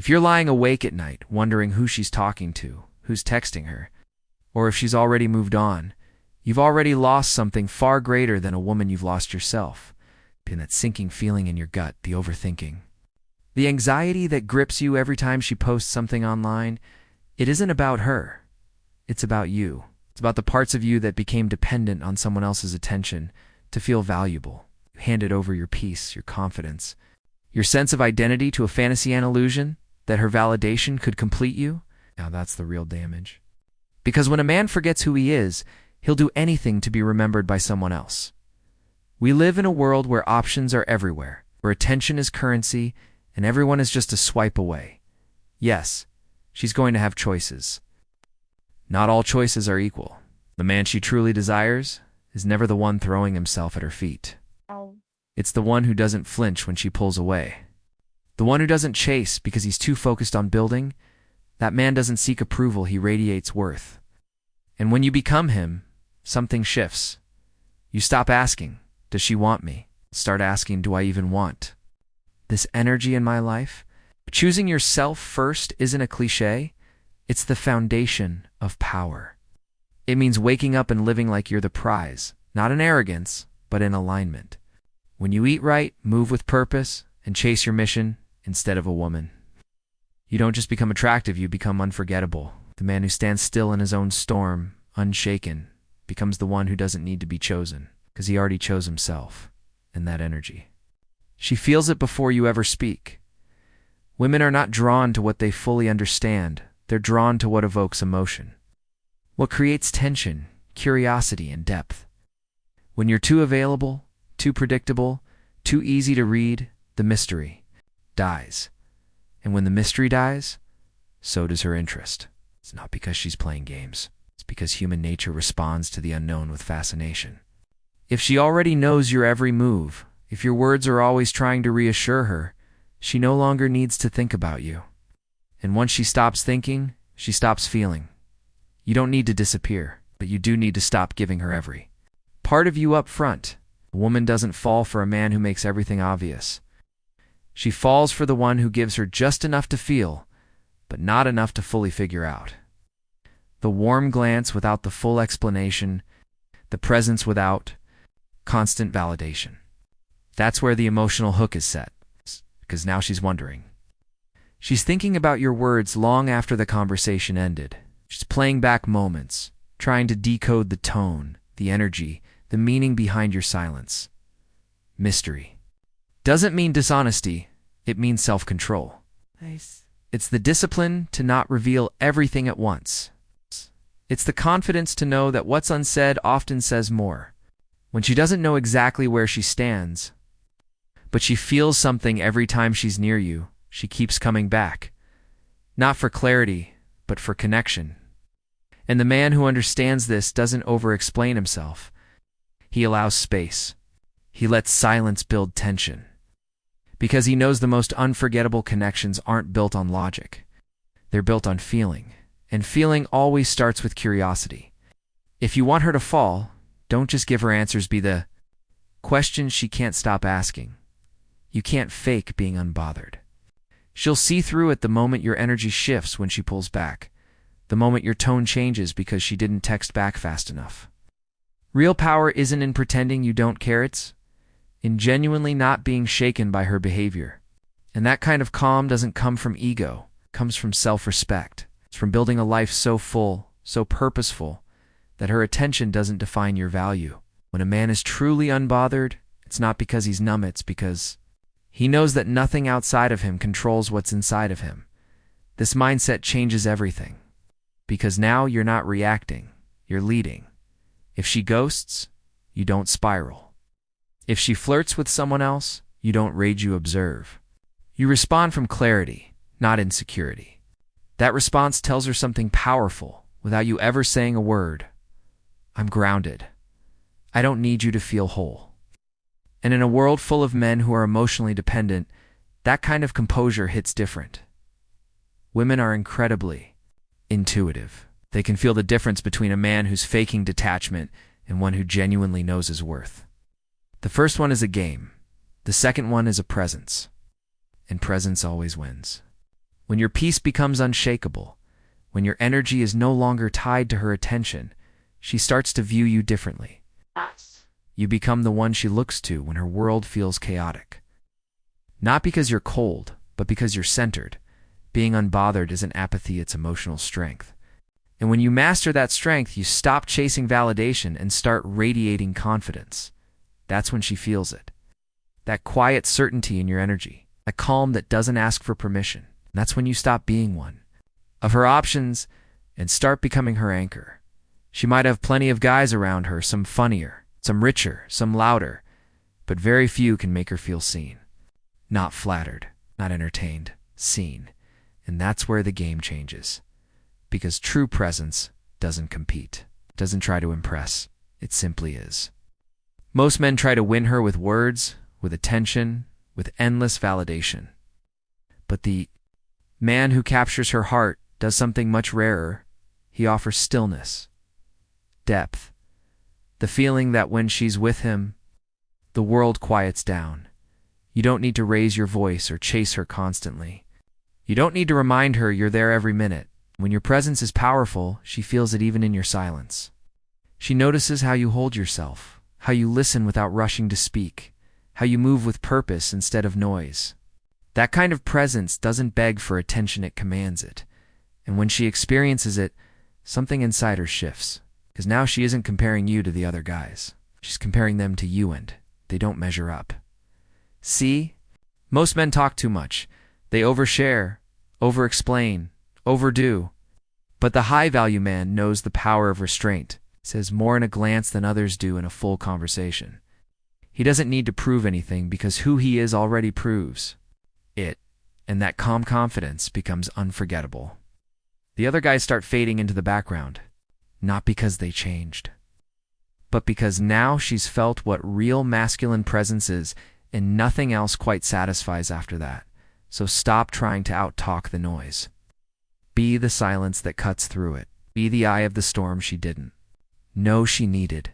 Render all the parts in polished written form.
If you're lying awake at night, wondering who she's talking to, who's texting her, or if she's already moved on, you've already lost something far greater than a woman you've lost yourself. In that sinking feeling in your gut, the overthinking. The anxiety that grips you every time she posts something online, it isn't about her. It's about you. It's about the parts of you that became dependent on someone else's attention to feel valuable. You handed over your peace, your confidence, your sense of identity to a fantasy and illusion that her validation could complete you. Now that's the real damage. Because when a man forgets who he is, he'll do anything to be remembered by someone else. We live in a world where options are everywhere, where attention is currency, and everyone is just a swipe away. Yes, she's going to have choices. Not all choices are equal. The man she truly desires is never the one throwing himself at her feet. It's the one who doesn't flinch when she pulls away. The one who doesn't chase because he's too focused on building. That man doesn't seek approval, he radiates worth. And when you become him, something shifts. You stop asking, does she want me? Start asking, do I even want this energy in my life? Choosing yourself first isn't a cliche. It's the foundation of power. It means waking up and living like you're the prize, not in arrogance, but in alignment. When you eat right, move with purpose, and chase your mission instead of a woman, you don't just become attractive, you become unforgettable. The man who stands still in his own storm, unshaken, becomes the one who doesn't need to be chosen, because he already chose himself and that energy. She feels it before you ever speak. Women are not drawn to what they fully understand. They're drawn to what evokes emotion, what creates tension, curiosity, and depth. When you're too available, too predictable, too easy to read, the mystery dies. And when the mystery dies, so does her interest. It's not because she's playing games. It's because human nature responds to the unknown with fascination. If she already knows your every move, if your words are always trying to reassure her, she no longer needs to think about you. And once she stops thinking, she stops feeling. You don't need to disappear, but you do need to stop giving her every part of you up front. A woman doesn't fall for a man who makes everything obvious. She falls for the one who gives her just enough to feel, but not enough to fully figure out. The warm glance without the full explanation, the presence without constant validation. That's where the emotional hook is set, because now she's wondering. She's thinking about your words long after the conversation ended. She's playing back moments, trying to decode the tone, the energy, the meaning behind your silence. Mystery doesn't mean dishonesty, it means self-control. Nice. It's the discipline to not reveal everything at once. It's the confidence to know that what's unsaid often says more. When she doesn't know exactly where she stands, but she feels something every time she's near you, she keeps coming back. Not for clarity, but for connection. And the man who understands this doesn't over-explain himself. He allows space. He lets silence build tension. Because he knows the most unforgettable connections aren't built on logic. They're built on feeling. And feeling always starts with curiosity. If you want her to fall, don't just give her answers, be the questions she can't stop asking. You can't fake being unbothered. She'll see through it the moment your energy shifts when she pulls back, the moment your tone changes because she didn't text back fast enough. Real power isn't in pretending you don't care, it's in genuinely not being shaken by her behavior. And that kind of calm doesn't come from ego, it comes from self-respect. It's from building a life so full, so purposeful, that her attention doesn't define your value. When a man is truly unbothered, it's not because he's numb, it's because he knows that nothing outside of him controls what's inside of him. This mindset changes everything. Because now you're not reacting, you're leading. If she ghosts, you don't spiral. If she flirts with someone else, you don't rage, you observe. You respond from clarity, not insecurity. That response tells her something powerful without you ever saying a word. I'm grounded. I don't need you to feel whole. And in a world full of men who are emotionally dependent, that kind of composure hits different. Women are incredibly intuitive. They can feel the difference between a man who's faking detachment and one who genuinely knows his worth. The first one is a game. The second one is a presence. And presence always wins. When your peace becomes unshakable, when your energy is no longer tied to her attention, she starts to view you differently. You become the one she looks to when her world feels chaotic. Not because you're cold, but because you're centered. Being unbothered isn't apathy, it's emotional strength. And when you master that strength, you stop chasing validation and start radiating confidence. That's when she feels it. That quiet certainty in your energy, a calm that doesn't ask for permission. That's when you stop being one of her options and start becoming her anchor. She might have plenty of guys around her, some funnier, some richer, some louder, but very few can make her feel seen. Not flattered, not entertained, seen. And that's where the game changes. Because true presence doesn't compete, doesn't try to impress. It simply is. Most men try to win her with words, with attention, with endless validation. But the man who captures her heart does something much rarer. He offers stillness, depth, the feeling that when she's with him, the world quiets down. You don't need to raise your voice or chase her constantly. You don't need to remind her you're there every minute. When your presence is powerful, she feels it even in your silence. She notices how you hold yourself, how you listen without rushing to speak, how you move with purpose instead of noise. That kind of presence doesn't beg for attention, it commands it. And when she experiences it, something inside her shifts. Because now she isn't comparing you to the other guys. She's comparing them to you, and they don't measure up. See? Most men talk too much. They overshare, over-explain, overdo. But the high-value man knows the power of restraint, says more in a glance than others do in a full conversation. He doesn't need to prove anything because who he is already proves it, and that calm confidence becomes unforgettable. The other guys start fading into the background, not because they changed, but because now she's felt what real masculine presence is, and nothing else quite satisfies after that. So stop trying to out-talk the noise. Be the silence that cuts through it. Be the eye of the storm she didn't know she needed.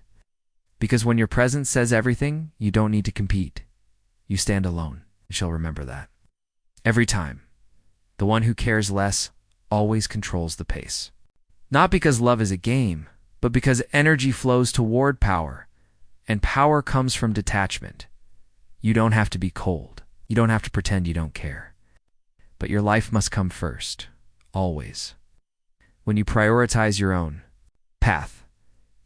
Because when your presence says everything, you don't need to compete. You stand alone. She'll remember that. Every time. The one who cares less always controls the pace. Not because love is a game, but because energy flows toward power. And power comes from detachment. You don't have to be cold. You don't have to pretend you don't care. But your life must come first. Always. When you prioritize your own path,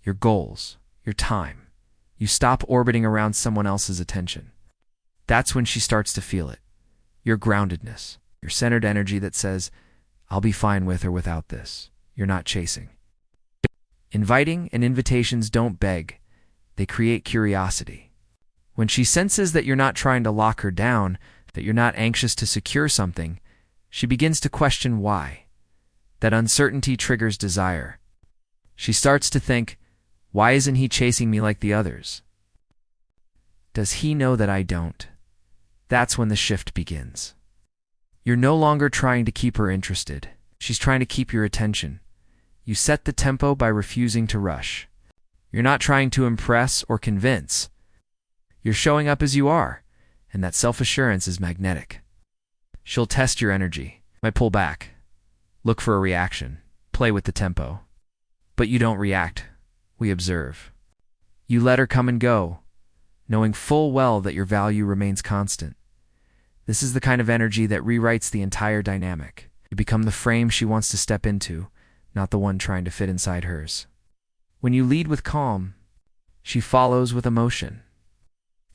your goals, your time, you stop orbiting around someone else's attention. That's when she starts to feel it. Your groundedness, your centered energy that says, I'll be fine with or without this. You're not chasing. Inviting and invitations don't beg. They create curiosity. When she senses that you're not trying to lock her down, that you're not anxious to secure something, she begins to question why. That uncertainty triggers desire. She starts to think, why isn't he chasing me like the others? Does he know that I don't? That's when the shift begins. You're no longer trying to keep her interested. She's trying to keep your attention. You set the tempo by refusing to rush. You're not trying to impress or convince. You're showing up as you are, and that self-assurance is magnetic. She'll test your energy. Might pull back. Look for a reaction. Play with the tempo. But you don't react. We observe. You let her come and go, knowing full well that your value remains constant. This is the kind of energy that rewrites the entire dynamic. You become the frame she wants to step into, not the one trying to fit inside hers. When you lead with calm, she follows with emotion.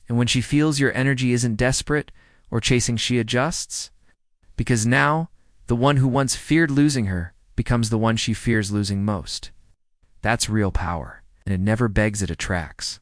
And when she feels your energy isn't desperate or chasing, she adjusts. Because now, the one who once feared losing her becomes the one she fears losing most. That's real power, and it never begs, it attracts.